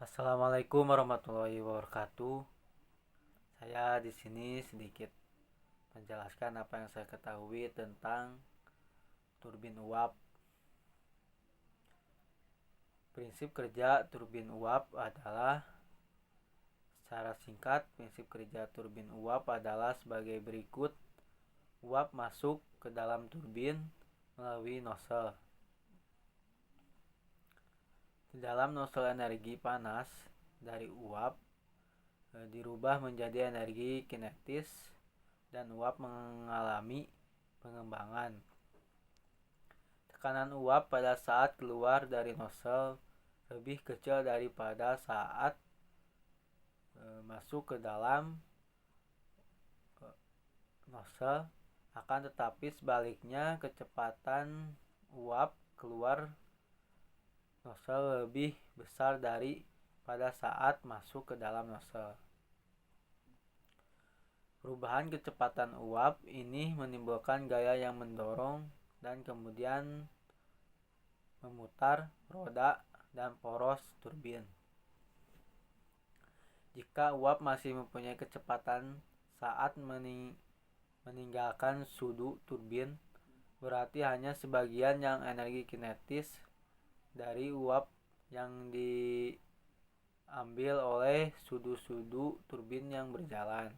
Assalamualaikum warahmatullahi wabarakatuh. Saya di sini sedikit menjelaskan apa yang saya ketahui tentang turbin uap. Prinsip kerja turbin uap adalah secara singkat, prinsip kerja turbin uap adalah sebagai berikut. Uap masuk ke dalam turbin melalui nozzle. Di dalam nozzle energi panas dari uap dirubah menjadi energi kinetis dan uap mengalami pengembangan. Tekanan uap pada saat keluar dari nozzle lebih kecil daripada saat masuk ke dalam nozzle, akan tetapi sebaliknya kecepatan uap keluar nozzle lebih besar dari pada saat masuk ke dalam nozzle. Perubahan kecepatan uap ini menimbulkan gaya yang mendorong dan kemudian memutar roda dan poros turbin. Jika uap masih mempunyai kecepatan saat meninggalkan sudu turbin, berarti hanya sebagian yang energi kinetis dari uap yang diambil oleh sudu-sudu turbin yang berjalan.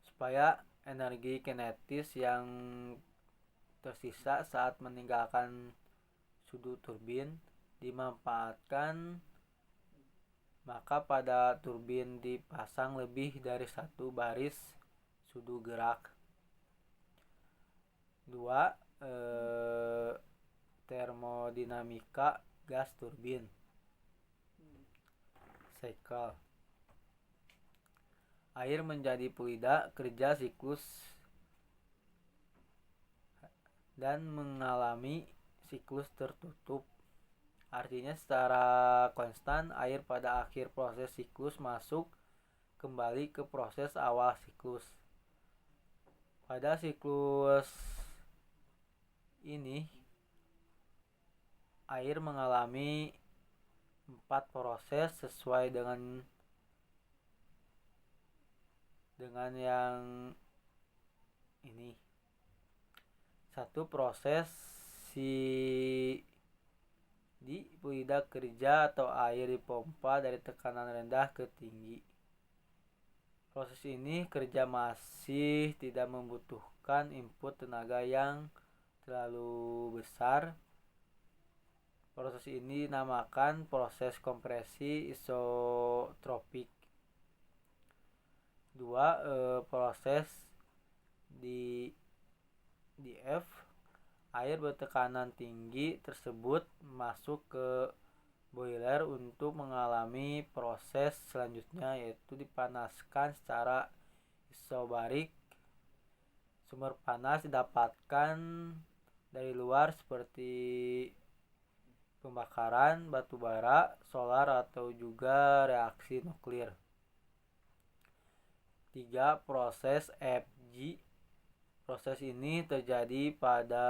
Supaya energi kinetis yang tersisa saat meninggalkan sudu turbin dimanfaatkan, maka pada turbin dipasang lebih dari satu baris sudu gerak. 2. Termodinamika gas turbin cycle. Air menjadi fluida kerja siklus dan mengalami siklus tertutup. Artinya secara konstan air pada akhir proses siklus masuk kembali ke proses awal siklus. Pada siklus ini air mengalami 4 proses sesuai dengan yang ini. 1. Proses di fluida kerja atau air dipompa dari tekanan rendah ke tinggi. Proses ini kerja masih tidak membutuhkan input tenaga yang terlalu besar. Proses ini dinamakan proses kompresi isotropik. 2. Proses di F, air bertekanan tinggi tersebut masuk ke boiler untuk mengalami proses selanjutnya, yaitu dipanaskan secara isobarik. Sumber panas didapatkan dari luar seperti pembakaran batu bara, solar, atau juga reaksi nuklir. 3. Proses FG. Proses ini terjadi pada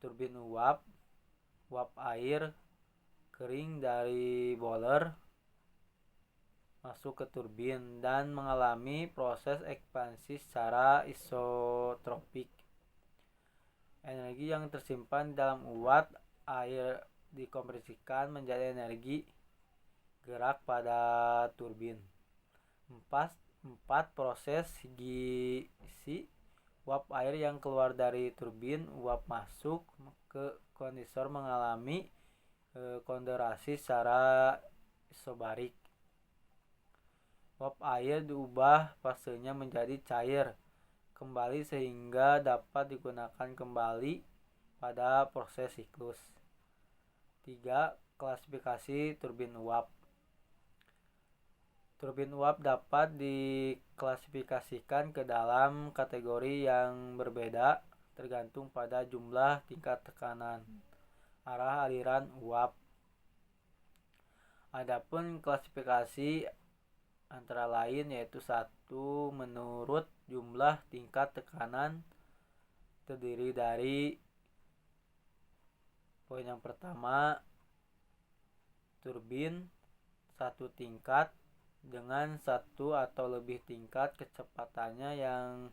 turbin uap air kering dari boiler masuk ke turbin dan mengalami proses ekspansi secara isotropik. Energi yang tersimpan dalam uap air dikompresikan menjadi energi gerak pada turbin. 4. Proses gisi. Uap air yang keluar dari turbin uap masuk ke kondensor mengalami kondensasi secara isobarik. Uap air diubah fasenya menjadi cair kembali sehingga dapat digunakan kembali pada proses siklus. 3. Klasifikasi turbin uap. Turbin uap dapat diklasifikasikan ke dalam kategori yang berbeda tergantung pada jumlah tingkat tekanan, arah aliran uap. Adapun klasifikasi antara lain yaitu 1. Menurut jumlah tingkat tekanan, terdiri dari poin yang pertama turbin satu tingkat dengan satu atau lebih tingkat kecepatannya, yang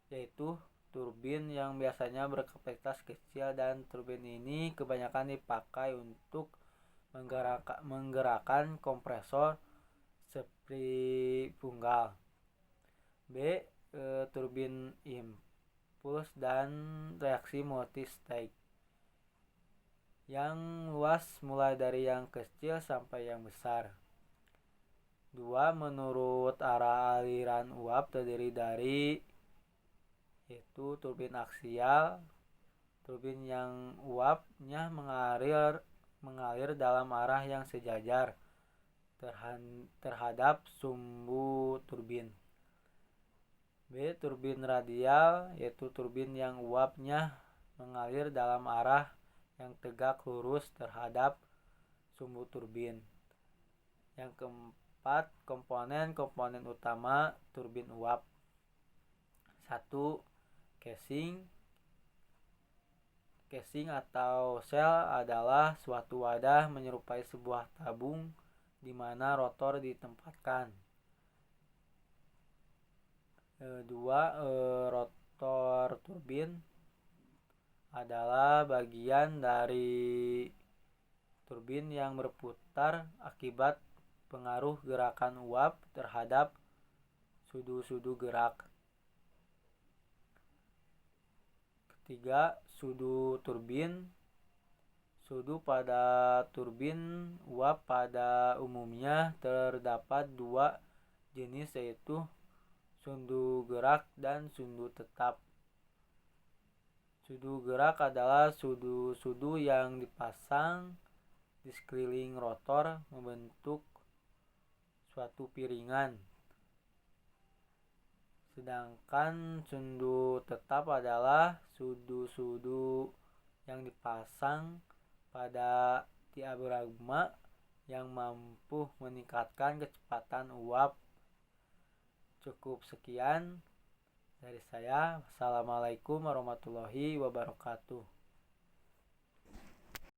yaitu turbin yang biasanya berkapasitas kecil, dan turbin ini kebanyakan dipakai untuk menggerakkan kompresor sentrifugal. B. Turbin impuls dan reaksi multi-stage yang luas mulai dari yang kecil sampai yang besar. 2. Menurut arah aliran uap terdiri dari yaitu turbin aksial, turbin yang uapnya mengalir dalam arah yang sejajar terhadap sumbu turbin. B. Turbin radial, yaitu turbin yang uapnya mengalir dalam arah yang tegak lurus terhadap sumbu turbin. Yang keempat, komponen utama turbin uap. 1. Casing. Casing atau sel adalah suatu wadah menyerupai sebuah tabung di mana rotor ditempatkan. 2. Rotor turbin adalah bagian dari turbin yang berputar akibat pengaruh gerakan uap terhadap sudu-sudu gerak. 3. Sudu turbin. Sudu pada turbin uap pada umumnya terdapat dua jenis, yaitu sudu gerak dan sudu tetap. Sudu gerak adalah sudu-sudu yang dipasang di sekeliling rotor membentuk suatu piringan. Sedangkan sudu tetap adalah sudu-sudu yang dipasang pada diafragma yang mampu meningkatkan kecepatan uap. Cukup sekian dari saya. Wassalamualaikum warahmatullahi wabarakatuh.